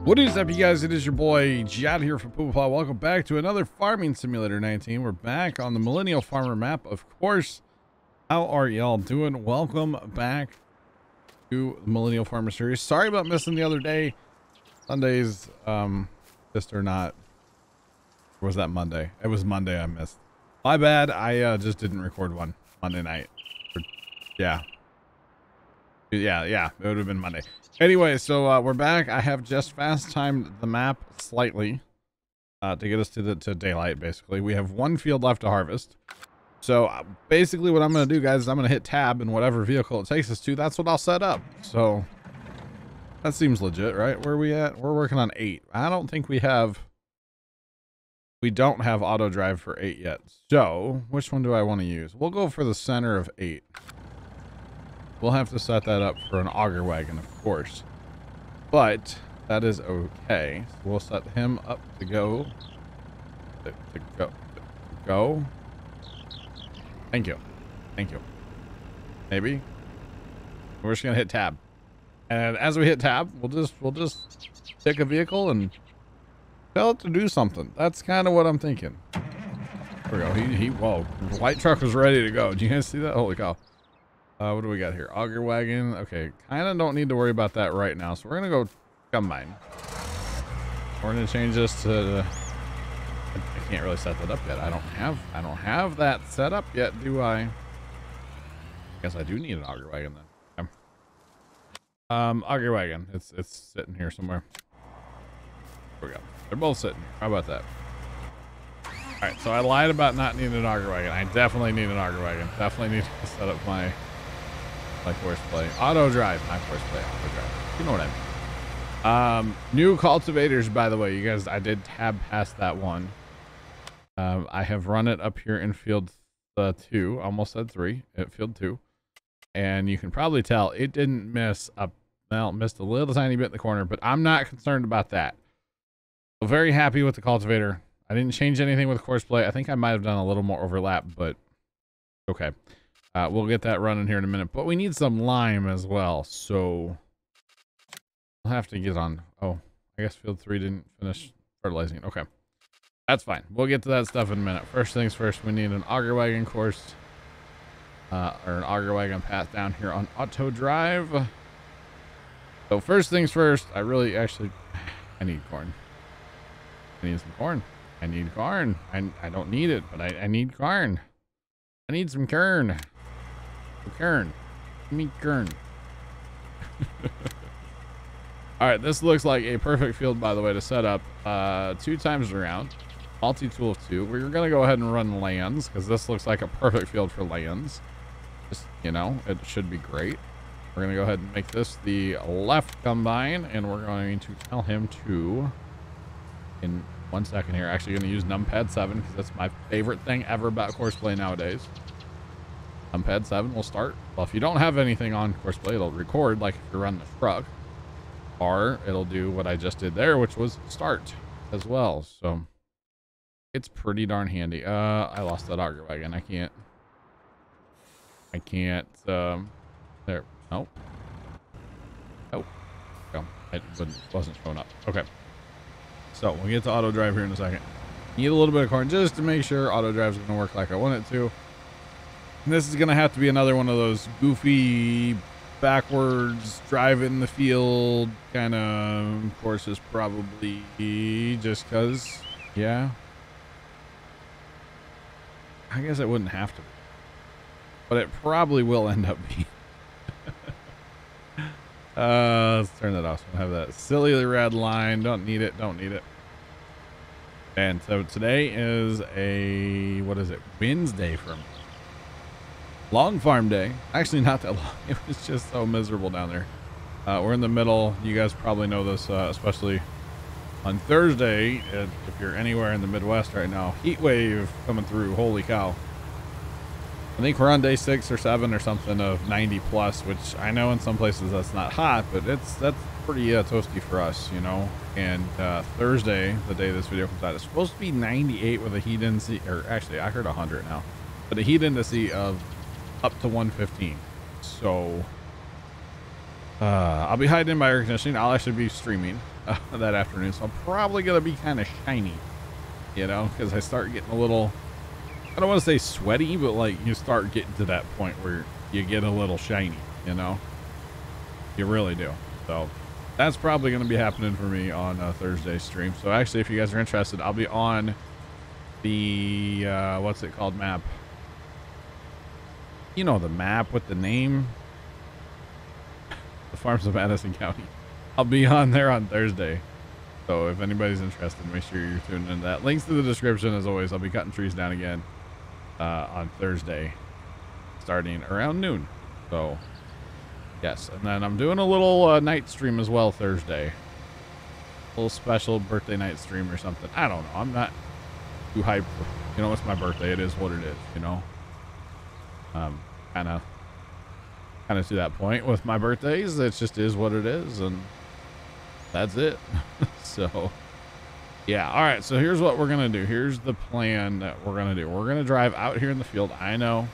What is up, you guys? It is your boy Jad here from Puma Plow. Welcome back to another Farming Simulator 19. We're back on the Millennial Farmer map, of course. How are y'all doing? Welcome back to the Millennial Farmer series. Sorry about missing the other day. Sundays, just or not. Or was that Monday? It was Monday I missed. My bad. I just didn't record one Monday night. Yeah. It would have been Monday. Anyway, so we're back. I have just fast timed the map slightly to get us to daylight. Basically, we have one field left to harvest. So basically, what I'm going to do, guys, is I'm going to hit tab in whatever vehicle it takes us to. That's what I'll set up. So that seems legit, right? Where are we at? We're working on 8. I don't think we don't have auto drive for 8 yet. So which one do I want to use? We'll go for the center of 8. We'll have to set that up for an auger wagon, of course, but that is okay. So we'll set him up to go. Go. Thank you. Maybe we're just gonna hit tab, and as we hit tab, we'll just pick a vehicle and tell it to do something. That's kind of what I'm thinking. There we go. Whoa, the white truck was ready to go. Do you guys see that? Holy cow. What do we got here? Auger wagon. Okay, kind of don't need to worry about that right now. So we're gonna go combine. We're gonna change this to. I can't really set that up yet. I don't have that set up yet, do I? Guess I do need an auger wagon then. Okay. Auger wagon. It's sitting here somewhere. There we go. They're both sitting here. How about that? All right. So I lied about not needing an auger wagon. I definitely need an auger wagon. Definitely need to set up my horseplay auto drive. My horseplay auto drive. You know what I mean. New cultivators, by the way, you guys. I did tab past that one. I have run it up here in field 2. Almost said 3 at field 2, and you can probably tell it didn't miss missed a little tiny bit in the corner, but I'm not concerned about that. So very happy with the cultivator. I didn't change anything with horseplay. I think I might have done a little more overlap, but okay. We'll get that running here in a minute, but we need some lime as well. So we'll have to get on. Oh, I guess field 3 didn't finish fertilizing it. Okay. That's fine. We'll get to that stuff in a minute. First things first, we need an auger wagon course, or an auger wagon path down here on auto drive. So first things first, I need corn. I need some corn. I need corn. I don't need it, but I need corn. I need some Kern. Kern. Give me Kern. All right, this looks like a perfect field, by the way, to set up 2 times around. Multi-tool of 2. We're going to go ahead and run lands because this looks like a perfect field for lands. Just, you know, it should be great. We're going to go ahead and make this the left combine, and we're going to tell him to, in 1 second here, actually going to use numpad 7 because that's my favorite thing ever about horseplay nowadays. Numpad 7 will start. Well, if you don't have anything on horseplay, it'll record like if you're running a truck, or it'll do what I just did there, which was start as well. So it's pretty darn handy. I lost that auger wagon. I can't there. Nope. Oh, it wasn't showing up. Okay. So we'll get to auto drive here in a second. Need a little bit of corn just to make sure auto drive is going to work like I want it to. And this is going to have to be another one of those goofy backwards drive in the field kind of courses, probably, just because, yeah. I guess it wouldn't have to be, but it probably will end up being. Let's turn that off. So we'll have that silly red line. Don't need it. And so today is Wednesday for me. Long farm day. Actually, not that long. It was just so miserable down there. We're in the middle. You guys probably know this, especially on Thursday. If you're anywhere in the Midwest right now, heat wave coming through. Holy cow. I think we're on day 6 or 7 or something of 90 plus, which I know in some places that's not hot, but that's pretty toasty for us, you know. And Thursday, the day this video comes out, it's supposed to be 98 with a heat index, or actually I heard 100 now, but a heat index of up to 115. So I'll be hiding in my air conditioning. I'll actually be streaming. that afternoon. So I'm probably going to be kind of shiny, you know, because I start getting a little, I don't want to say sweaty, but like you start getting to that point where you get a little shiny, you know, you really do. So that's probably going to be happening for me on Thursday stream. So actually, if you guys are interested, I'll be on the, what's it called, map? You know, the map with the name, the Farms of Madison County. I'll be on there on Thursday. So if anybody's interested, make sure you're tuning in to that. Links to the description as always. I'll be cutting trees down again on Thursday, starting around noon. So yes, and then I'm doing a little night stream as well Thursday. A little special birthday night stream or something. I don't know. I'm not too hyped. You know, it's my birthday. It is what it is, you know. Kind of to that point with my birthdays. It just is what it is, and that's it. So yeah, all right, so here's what we're gonna do. Here's the plan that we're gonna do. We're gonna drive out here in the field. I know,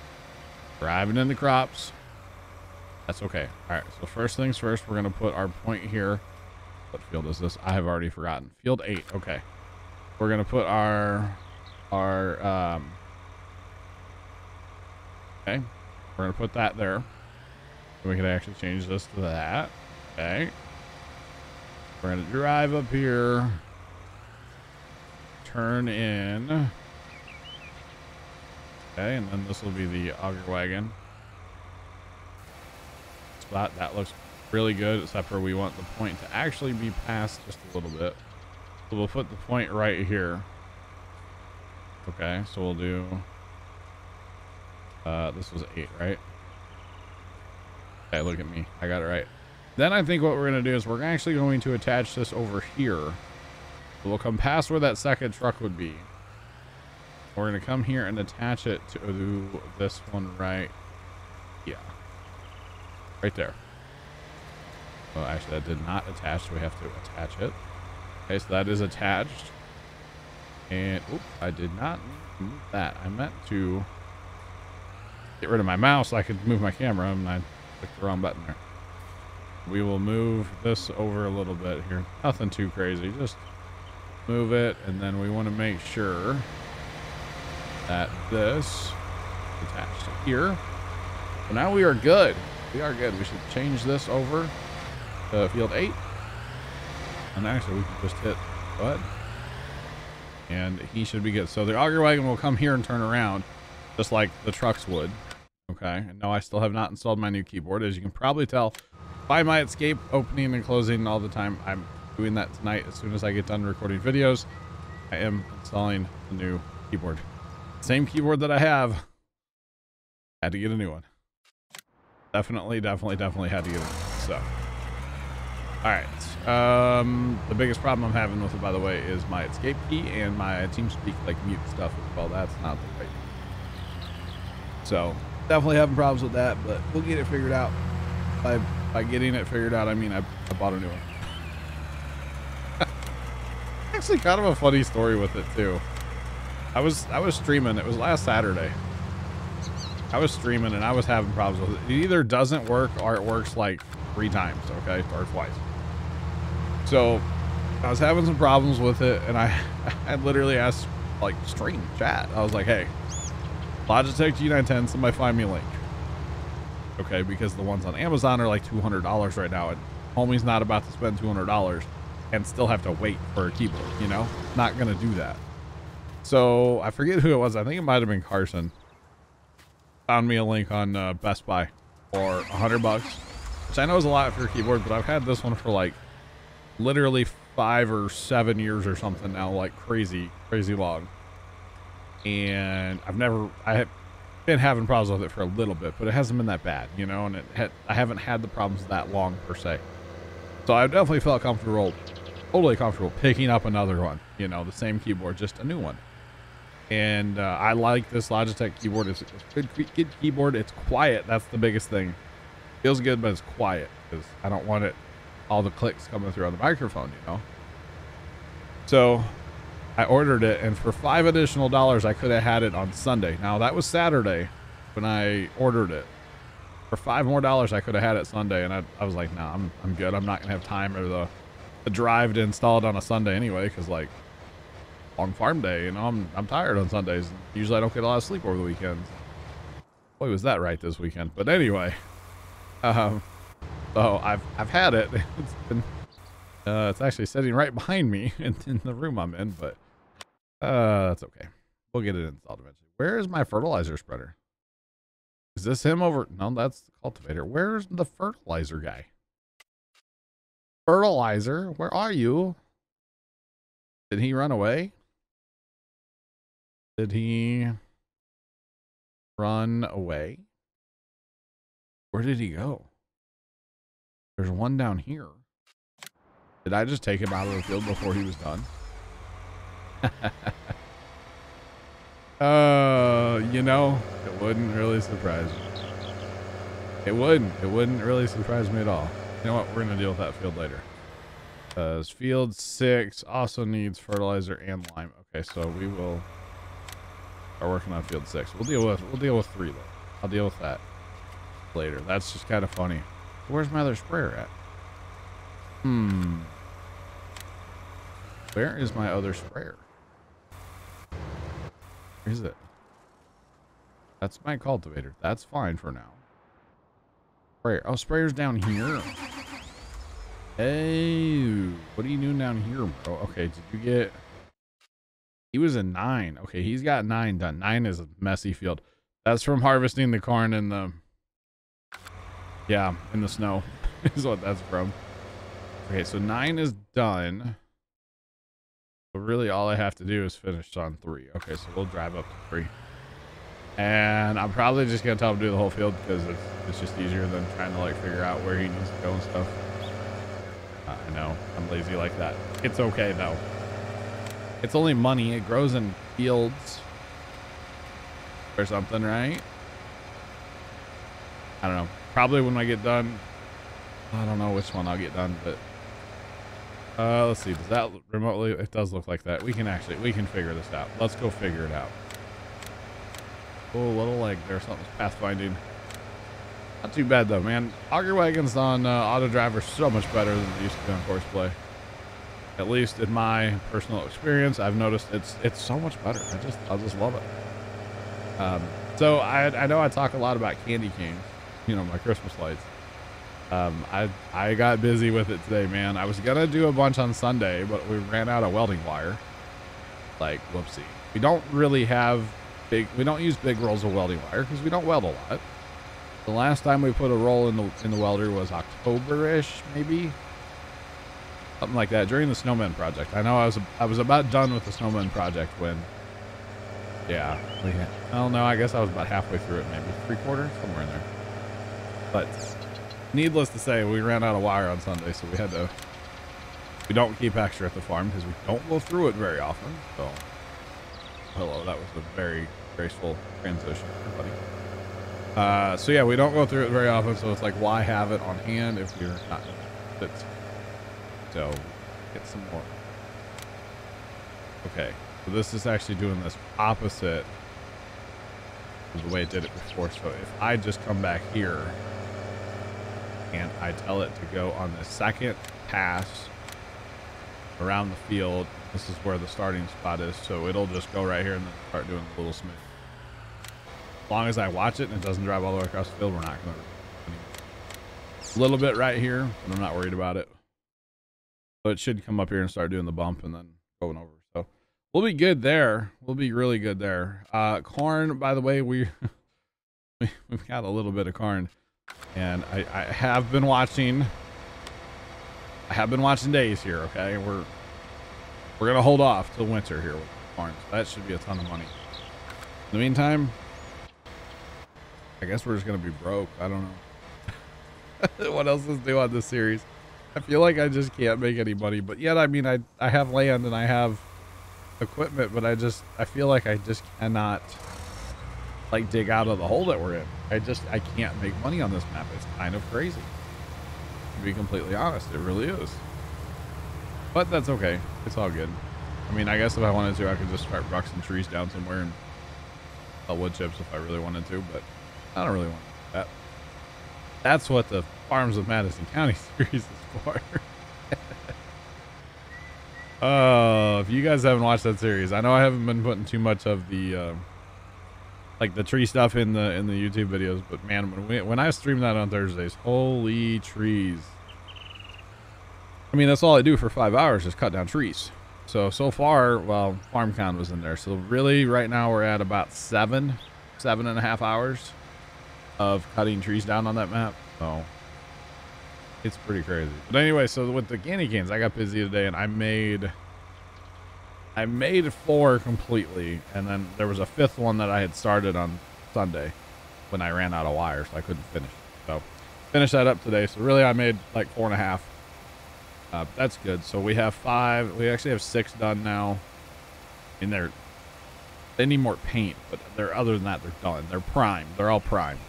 driving in the crops, that's okay. All right, so first things first, we're gonna put our point here. What field is this? I have already forgotten. Field 8. Okay, we're gonna put our okay, we're gonna put that there. We can actually change this to that. Okay, we're gonna drive up here, turn in. Okay, and then this will be the auger wagon spot. That looks really good, except for we want the point to actually be past just a little bit. So we'll put the point right here. Okay, so we'll do, this was 8, right? Okay, look at me. I got it right. Then I think what we're going to do is we're actually going to attach this over here. So we'll come past where that second truck would be. We're going to come here and attach it to this one right. Yeah. Right there. Oh, actually, that did not attach, so we have to attach it. Okay, so that is attached. And, oops, I did not move that. I meant to get rid of my mouse so I could move my camera, and I clicked the wrong button there. We will move this over a little bit here. Nothing too crazy. Just move it, and then we want to make sure that this is attached to here. So now we are good. We are good. We should change this over to field 8. And actually, we can just hit what? And he should be good. So the auger wagon will come here and turn around, just like the trucks would. Okay, and no, I still have not installed my new keyboard. As you can probably tell by my escape opening and closing all the time, I'm doing that tonight. As soon as I get done recording videos, I am installing the new keyboard. Same keyboard that I have. Had to get a new one. Definitely had to get it. So, all right. The biggest problem I'm having with it, by the way, is my escape key and my TeamSpeak like mute stuff as well. That's not the right. So definitely having problems with that, but we'll get it figured out. By getting it figured out, I mean I bought a new one. Actually, kind of a funny story with it too. I was streaming. It was last Saturday. I was streaming and I was having problems with it. It either doesn't work or it works like 3 times, okay, or twice. So I was having some problems with it, and I literally asked like stream chat. I was like, hey, Logitech G910, somebody find me a link. Okay, because the ones on Amazon are like $200 right now, and homie's not about to spend $200 and still have to wait for a keyboard, you know? Not gonna do that. So I forget who it was. I think it might have been Carson. Found me a link on Best Buy for $100, which I know is a lot for a keyboard, but I've had this one for like literally 5 or 7 years or something now, like crazy long. And I have been having problems with it for a little bit, but it hasn't been that bad, you know, and I haven't had the problems that long per se. So I definitely felt comfortable, totally comfortable picking up another one, you know, the same keyboard, just a new one. And I like this Logitech keyboard. It's a good keyboard. It's quiet. That's the biggest thing. Feels good, but it's quiet because I don't want all the clicks coming through on the microphone, you know. So I ordered it, and for $5 additional, I could have had it on Sunday. Now that was Saturday when I ordered it. For $5 more, I could have had it Sunday, and I was like, nah, I'm good. I'm not gonna have time or the a drive to install it on a Sunday anyway, because like long farm day, you know, I'm tired on Sundays. Usually I don't get a lot of sleep over the weekends. Boy, was that right this weekend. But anyway, so I've had it. It's been it's actually sitting right behind me in the room I'm in, but that's okay. We'll get it installed eventually. Where is my fertilizer spreader? Is this him over? No, that's the cultivator. Where's the fertilizer guy? Fertilizer, where are you? Did he run away? Did he run away? Where did he go? There's one down here. Did I just take him out of the field before he was done? You know, it wouldn't really surprise me. It wouldn't really surprise me at all. You know what? We're going to deal with that field later. Field 6 also needs fertilizer and lime. Okay, so we will start working on field 6. We'll deal with 3 though. I'll deal with that later. That's just kind of funny. Where's my other sprayer at? Where is my other sprayer? Where is it? That's my cultivator. That's fine for now. Sprayer. Oh, sprayer's down here. Hey, what are you doing down here, bro? Okay, did you get... He was a 9. Okay, he's got 9 done. 9 is a messy field. That's from harvesting the corn in the... Yeah, in the snow is what that's from. Okay, so 9 is done. So really all I have to do is finish on 3. Okay, so we'll drive up to 3. And I'm probably just going to tell him to do the whole field because it's just easier than trying to like figure out where he needs to go and stuff. I know, I'm lazy like that. It's okay though. It's only money. It grows in fields or something, right? I don't know. Probably when I get done. I don't know which one I'll get done, but let's see. Does that remotely? It does look like that. We can figure this out. Let's go figure it out. Oh, little leg there. Something's pathfinding. Not too bad though, man. Auger wagons on auto drive are so much better than they used to be on course play. At least in my personal experience, I've noticed it's so much better. I just love it. So I know I talk a lot about candy canes, you know, my Christmas lights. I got busy with it today, man. I was gonna do a bunch on Sunday, but we ran out of welding wire. Like, whoopsie. We don't really have we don't use big rolls of welding wire because we don't weld a lot. The last time we put a roll in the welder was October-ish, maybe. Something like that, during the snowman project. I know I was about done with the snowman project when, yeah. Oh no, I guess I was about halfway through it, maybe 3/4, somewhere in there. But needless to say, we ran out of wire on Sunday, so we don't keep extra at the farm because we don't go through it very often. So, hello, that was a very graceful transition, everybody. So yeah, we don't go through it very often, so it's like, why have it on hand if you're not going to use it? So, get some more. Okay, so this is actually doing this opposite of the way it did it before. So if I just come back here and I tell it to go on the second pass around the field, this is where the starting spot is. So it'll just go right here and then start doing a little smooth. As long as I watch it and it doesn't drive all the way across the field, we're not going to. A little bit right here, but I'm not worried about it. So it should come up here and start doing the bump and then going over. So we'll be good there. We'll be really good there. Corn, by the way, we've got a little bit of corn, and I have been watching. I have been watching days here. Okay, we're gonna hold off till winter here with corn. So that should be a ton of money. In the meantime, I guess we're just gonna be broke. I don't know what else is new on this series. I feel like I just can't make any money, but yet, I mean, I have land and I have equipment, but I feel like I just cannot like dig out of the hole that we're in. I can't make money on this map. It's kind of crazy, to be completely honest. It really is, but that's okay. It's all good. I mean, I guess if I wanted to, I could just start bruxing trees down somewhere and sell wood chips if I really wanted to, but I don't really want to do that. That's what the Farms of Madison County series is for. If you guys haven't watched that series, I know I haven't been putting too much of the like the tree stuff in the YouTube videos, but man, when I stream that on Thursdays, holy trees. I mean, that's all I do for 5 hours is cut down trees. So far, well, FarmCon was in there. So really right now we're at about 7.5 hours of cutting trees down on that map. So it's pretty crazy. But anyway, so with the candy canes, I got busy today and I made 4 completely. And then there was a 5th one that I had started on Sunday when I ran out of wire, so I couldn't finish. So finished that up today. So really I made like 4.5. That's good. So we have 5. We actually have 6 done now. I mean, they need more paint, but other than that, they're done. They're primed. They're all primed.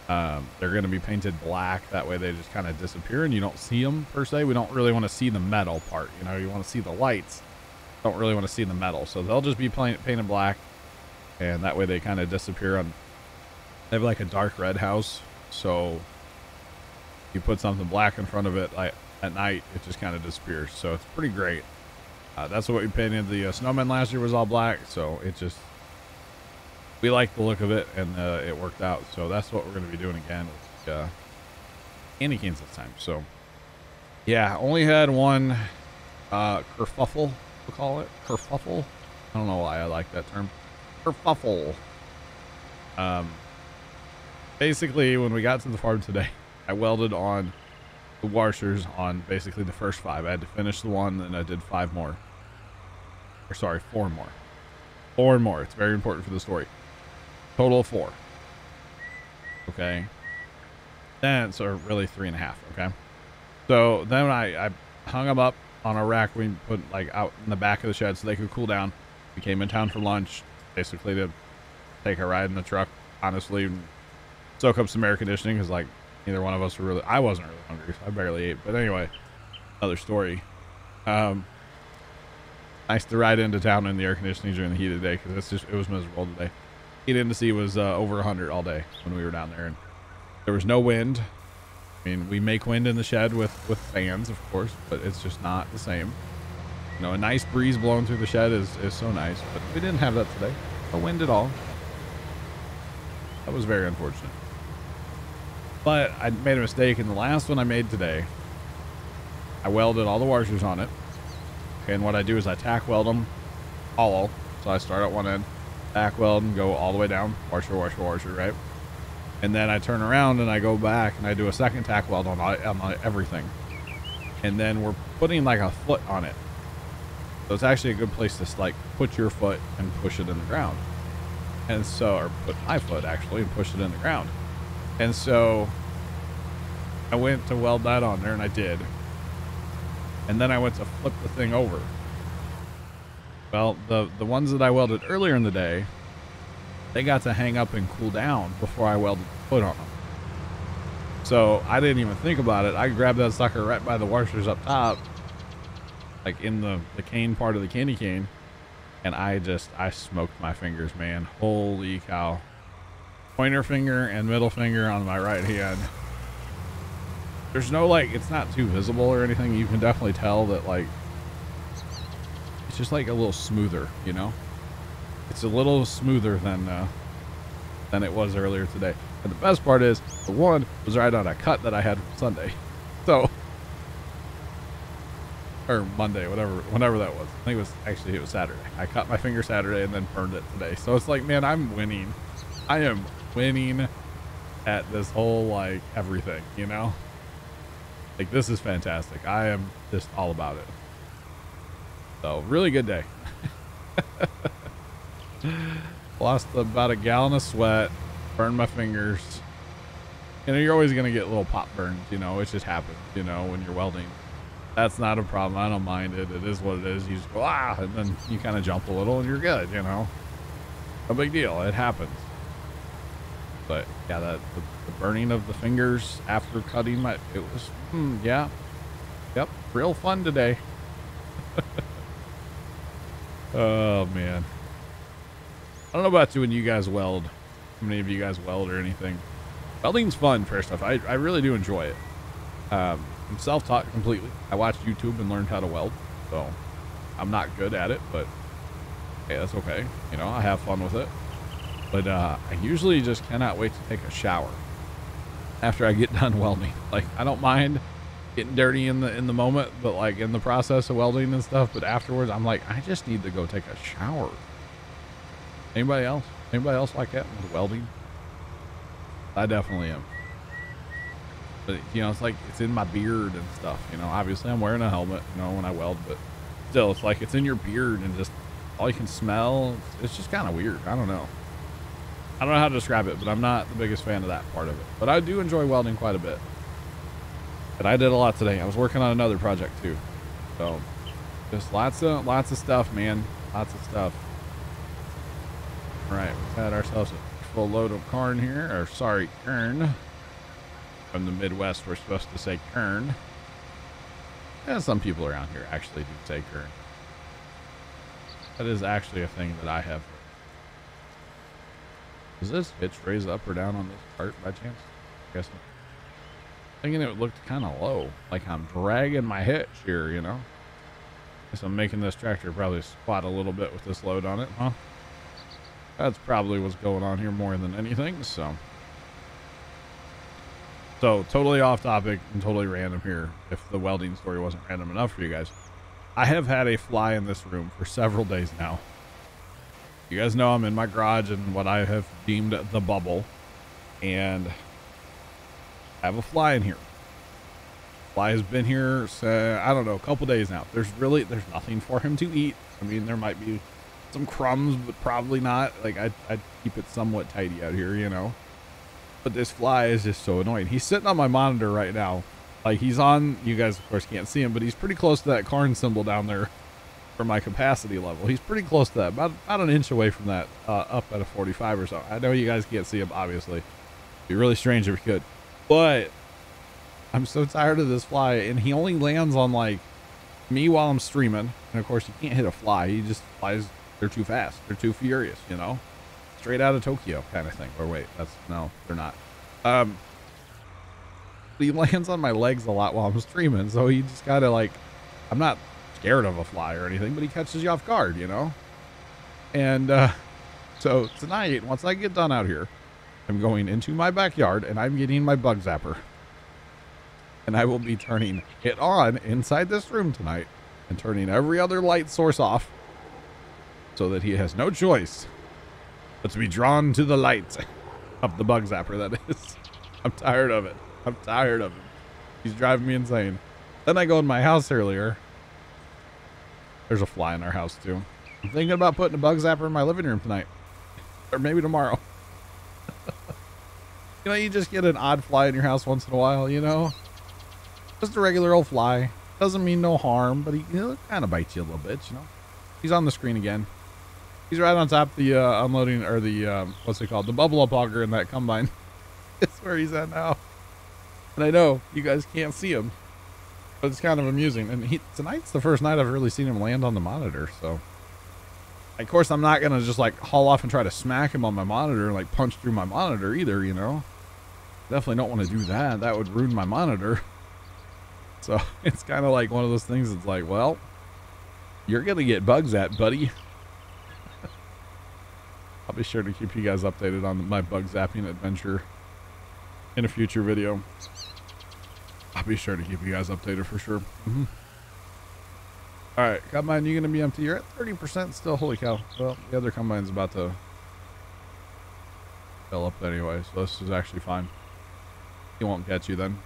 They're going to be painted black. That way they just kind of disappear and you don't see them per se. We don't really want to see the metal part. You know, you want to see the lights. Don't really want to see the metal. So they'll just be painted black. And that way they kind of disappear on. They have like a dark red house. So you put something black in front of it, like at night, it just kind of disappears. So it's pretty great. That's what we painted. The snowman last year was all black. So it just, we like the look of it, and it worked out. So that's what we're going to be doing again with candy canes this time. So yeah, only had one kerfuffle, we'll call it kerfuffle. I don't know why I like that term, kerfuffle. Basically, when we got to the farm today, I welded on the washers on basically the first 5. I had to finish the one, and I did 5 more. Or sorry, 4 more. 4 more. It's very important for the story. Total of 4. Okay. Then, so really 3.5. Okay. So then I hung them up on a rack we put like out in the back of the shed so they could cool down. We came in town for lunch, basically to take a ride in the truck, honestly, soak up some air conditioning because like neither one of us were really, I wasn't really hungry, so I barely ate. But anyway, another story. Nice to ride into town in the air conditioning during the heat of the day because it was miserable today. Heat index was over 100 all day when we were down there, and there was no wind. I mean, we make wind in the shed with fans, of course, but it's just not the same. You know, a nice breeze blowing through the shed is so nice, but we didn't have that today. No wind at all. That was very unfortunate. But I made a mistake in the last one I made today. I welded all the washers on it. Okay, and what I do is I tack weld them hollow. So I start at one end, tack weld, and go all the way down, washer, washer, washer, right? And then I turn around and I go back and I do a second tack weld on everything. And then we're putting like a foot on it. So it's actually a good place to like put your foot and push it in the ground. And so, or put my foot actually and push it in the ground. And so I went to weld that on there, and I did. And then I went to flip the thing over. Well, the ones that I welded earlier in the day, they got to hang up and cool down before I welded the foot on them. So I didn't even think about it. I grabbed that sucker right by the washers up top, like in the cane part of the candy cane, and I smoked my fingers, man. Holy cow. Pointer finger and middle finger on my right hand. There's no, like, it's not too visible or anything. You can definitely tell that, like, it's just like a little smoother, you know? It's a little smoother than it was earlier today. And the best part is, the one was right on a cut that I had Sunday. So, or Monday, whenever that was. I think it was Saturday. I cut my finger Saturday and then burned it today. So it's like, man, I'm winning. I am winning at this whole, like, everything, you know? Like, this is fantastic. I am just all about it. So, really good day. Lost about a gallon of sweat, burned my fingers. You know, you're always going to get little pop burns, you know, it just happens, you know, when you're welding. That's not a problem. I don't mind it. It is what it is. You just go, ah, and then you kind of jump a little and you're good, you know. No big deal. It happens. But yeah, the burning of the fingers after cutting it was, yeah. Yep. Real fun today. Oh, man. I don't know about you when you guys weld. How many of you guys weld or anything? Welding's fun, first off. I really do enjoy it. I'm self-taught completely. I watched YouTube and learned how to weld. So I'm not good at it, but hey, that's okay. You know, I have fun with it. But I usually just cannot wait to take a shower after I get done welding. Like, I don't mind getting dirty in the moment, but like in the process of welding and stuff, but afterwards I'm like, I just need to go take a shower. Anybody else like that with welding? I definitely am. But you know, it's like it's in my beard and stuff, you know. Obviously I'm wearing a helmet, you know, when I weld, but still, it's like it's in your beard and just all you can smell. It's just kind of weird. I don't know how to describe it, but I'm not the biggest fan of that part of it. But I do enjoy welding quite a bit. And I did a lot today. I was working on another project too. So just lots of stuff, man. Lots of stuff. All right, we've had ourselves a full load of Kern here, or sorry, Kern. From the Midwest, we're supposed to say Kern. And some people around here actually do say Kern. That is actually a thing that I have. Does this hitch raise up or down on this cart by chance? I guess not. Thinking it looked kind of low, like I'm dragging my hitch here, you know. Guess I'm making this tractor probably squat a little bit with this load on it, huh? That's probably what's going on here more than anything. So totally off topic and totally random here. If the welding story wasn't random enough for you guys, I have had a fly in this room for several days now. You guys know I'm in my garage in what I have deemed the bubble, and I have a fly in here. Fly has been here, I don't know, a couple days now. There's nothing for him to eat. I mean, there might be some crumbs, but probably not. Like, I'd keep it somewhat tidy out here, you know. But this fly is just so annoying. He's sitting on my monitor right now. Like, he's on, you guys of course can't see him, but he's pretty close to that Kern symbol down there for my capacity level. He's pretty close to that, about an inch away from that, up at a 45 or so. I know you guys can't see him, obviously. It'd be really strange if you could. But I'm so tired of this fly, and he only lands on like me while I'm streaming. And of course, you can't hit a fly. He just flies. They're too fast. They're too furious, you know, straight out of Tokyo kind of thing. Or wait, no, they're not. He lands on my legs a lot while I'm streaming. So he just kind of like, I'm not scared of a fly or anything, but he catches you off guard, you know? And, so tonight, once I get done out here, I'm going into my backyard and I'm getting my bug zapper. And I will be turning it on inside this room tonight and turning every other light source off so that he has no choice but to be drawn to the light of the bug zapper, that is. I'm tired of it. I'm tired of him. He's driving me insane. Then I go in my house earlier. There's a fly in our house too. I'm thinking about putting a bug zapper in my living room tonight. Or maybe tomorrow. You know, you just get an odd fly in your house once in a while, you know? Just a regular old fly. Doesn't mean no harm, but he'll kind of bite you a little bit, you know? He's on the screen again. He's right on top of the unloading, or the, what's it called? The bubble up auger in that combine. It's where he's at now. And I know you guys can't see him, but it's kind of amusing. And tonight's the first night I've really seen him land on the monitor, so. Of course, I'm not going to just like haul off and try to smack him on my monitor and like punch through my monitor either, you know? Definitely don't want to do that. That would ruin my monitor. So it's kind of like one of those things that's like, well, you're going to get bugs at, buddy. I'll be sure to keep you guys updated on my bug zapping adventure in a future video. I'll be sure to keep you guys updated for sure. All right, combine, you going to be empty? You're at 30% still. Holy cow. Well, the other combine's about to fill up anyway, so this is actually fine. He won't catch you then.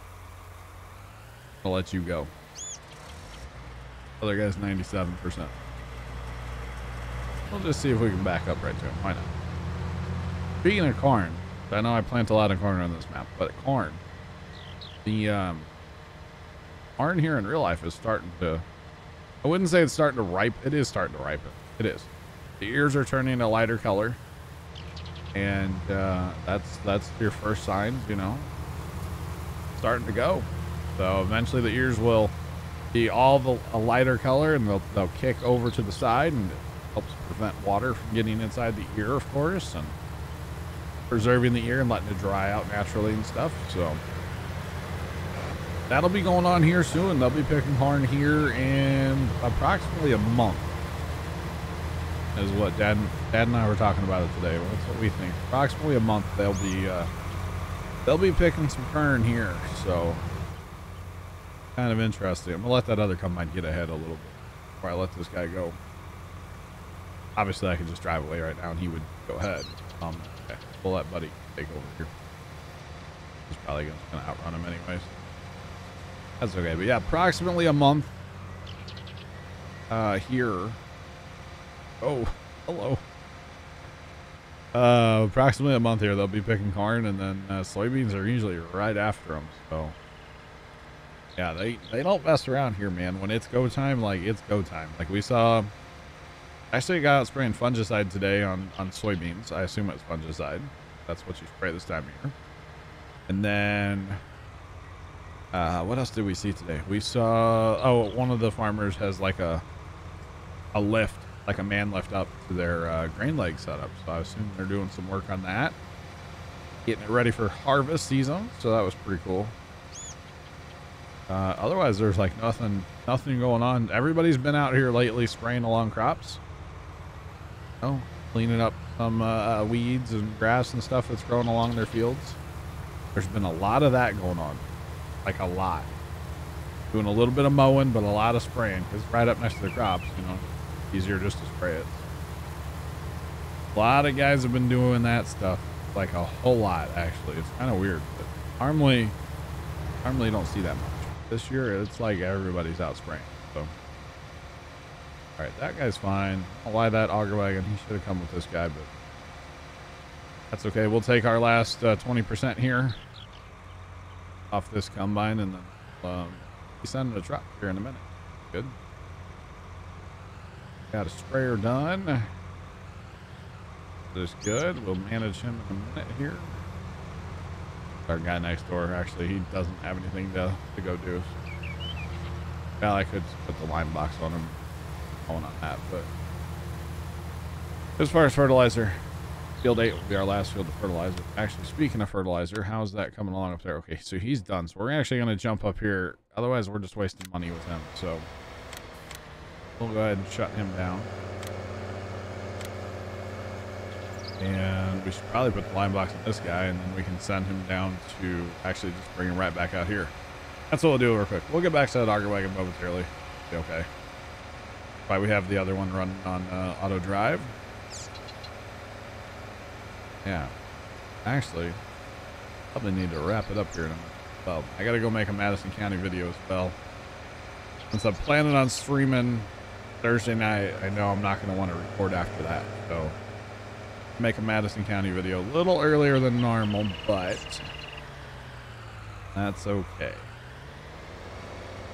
I'll let you go. Other guy's 97%. We'll just see if we can back up right to him. Why not? Speaking of corn, I know I plant a lot of corn on this map, but corn, the corn here in real life is starting to, I wouldn't say it's starting to ripen. It is starting to ripen. It is. The ears are turning a lighter color, and that's your first signs, you know, starting to go. So eventually the ears will be a lighter color, and they'll kick over to the side, and it helps prevent water from getting inside the ear, of course, and preserving the ear and letting it dry out naturally and stuff. So that'll be going on here soon. They'll be picking corn here in approximately a month. Is what Dad and I were talking about it today. That's what we think. Approximately a month they'll be picking some kern here. So kind of interesting. I'm gonna let that other combine get ahead a little bit before I let this guy go. Obviously I could just drive away right now and he would go ahead. Okay, we'll let Buddy take over here. He's probably gonna outrun him anyways. That's okay, but yeah, approximately a month here. Oh, hello. Approximately a month here, they'll be picking corn, and then soybeans are usually right after them. So yeah, they don't mess around here, man. When it's go time, like it's go time. Like we saw, actually got out spraying fungicide today on soybeans. I assume it's fungicide. That's what you spray this time of year. And then what else did we see today? We saw, oh, one of the farmers has like a lift, like a man lift up to their grain leg setup. So I assume they're doing some work on that, getting it ready for harvest season. So that was pretty cool. Otherwise there's like nothing going on. Everybody's been out here lately spraying along crops. Oh, cleaning up some weeds and grass and stuff that's growing along their fields. There's been a lot of that going on, like a lot. Doing a little bit of mowing, but a lot of spraying because right up next to the crops, you know, easier just to spray it. A lot of guys have been doing that stuff, like a whole lot actually. It's kind of weird, but normally don't see that much. This year it's like everybody's out spraying. So, all right, that guy's fine. I'll lie that auger wagon. He should have come with this guy, but that's okay. We'll take our last 20% here off this combine, and then be sending a truck here in a minute. Good. Got a sprayer done. That is good. We'll manage him in a minute here. Our guy next door, actually, he doesn't have anything to go do. Well, I could put the line box on him, on that, but as far as fertilizer, field 8 will be our last field of fertilizer. Actually, speaking of fertilizer, how's that coming along up there? Okay, so he's done. So we're actually going to jump up here. Otherwise, we're just wasting money with him. So we'll go ahead and shut him down. And we should probably put the line box on this guy, and then we can send him down to actually just bring him right back out here. That's what we'll do real quick. We'll get back to that auger wagon momentarily. Be okay. Why we have the other one running on auto drive. Yeah. Actually, probably need to wrap it up here in a minute. Well, I got to go make a Madison County video as well. Since I'm planning on streaming Thursday night, I know I'm not going to want to record after that. So make a Madison County video a little earlier than normal, but that's okay.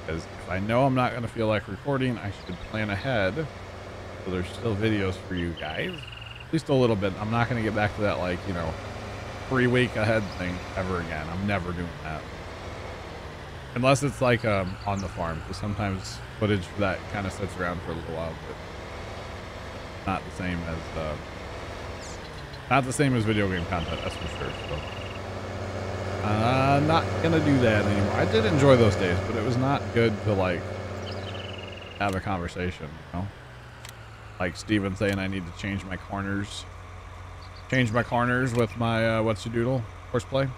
Because if I know I'm not going to feel like recording, I should plan ahead so there's still videos for you guys. At least a little bit. I'm not going to get back to that, like, you know, 3-week ahead thing ever again. I'm never doing that. Unless it's like on the farm, because sometimes footage for that kind of sits around for a little while, but not the same as video game content, that's for sure. So not gonna do that anymore. I did enjoy those days, but it was not good to like have a conversation, you know? Like Steven saying I need to change my corners with my what's your doodle horseplay.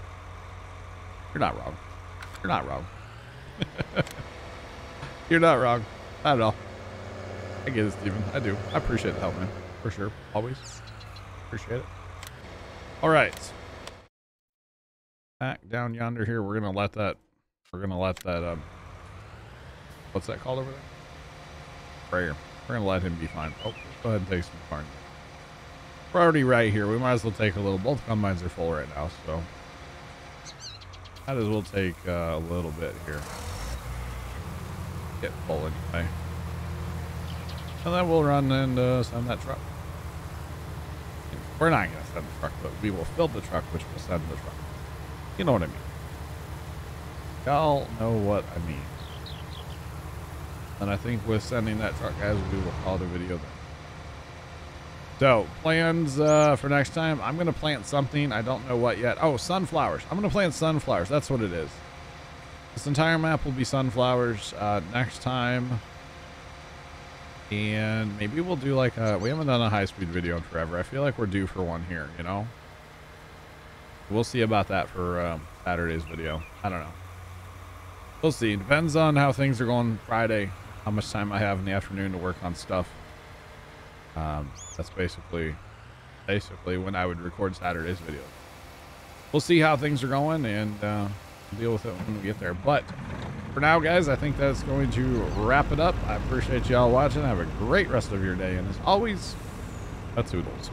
You're not wrong. You're not wrong. You're not wrong. Not at all. I get it, Steven. I do. I appreciate the help, man. For sure. Always. Appreciate it. All right. Back down yonder here. We're gonna let that what's that called over there? Sprayer. We're gonna let him be fine. Oh, go ahead and take some corn. We're already right here. We might as well take a little. Both combines are full right now, so might as well take a little bit here. Get full anyway. And then we'll run and send that truck. We're not going to send the truck, but we will fill the truck, which will send the truck. You know what I mean. Y'all know what I mean. And I think with sending that truck, guys, we will call the video then. So, plans for next time. I'm going to plant something. I don't know what yet. Oh, sunflowers. I'm going to plant sunflowers. That's what it is. This entire map will be sunflowers next time. And maybe we'll do like a, we haven't done a high-speed video in forever. I feel like we're due for one here, you know? We'll see about that for Saturday's video. I don't know. We'll see. Depends on how things are going Friday, how much time I have in the afternoon to work on stuff. That's basically when I would record Saturday's video. We'll see how things are going and deal with it when we get there. But for now, guys, I think that's going to wrap it up. I appreciate y'all watching. Have a great rest of your day. And as always, toodles.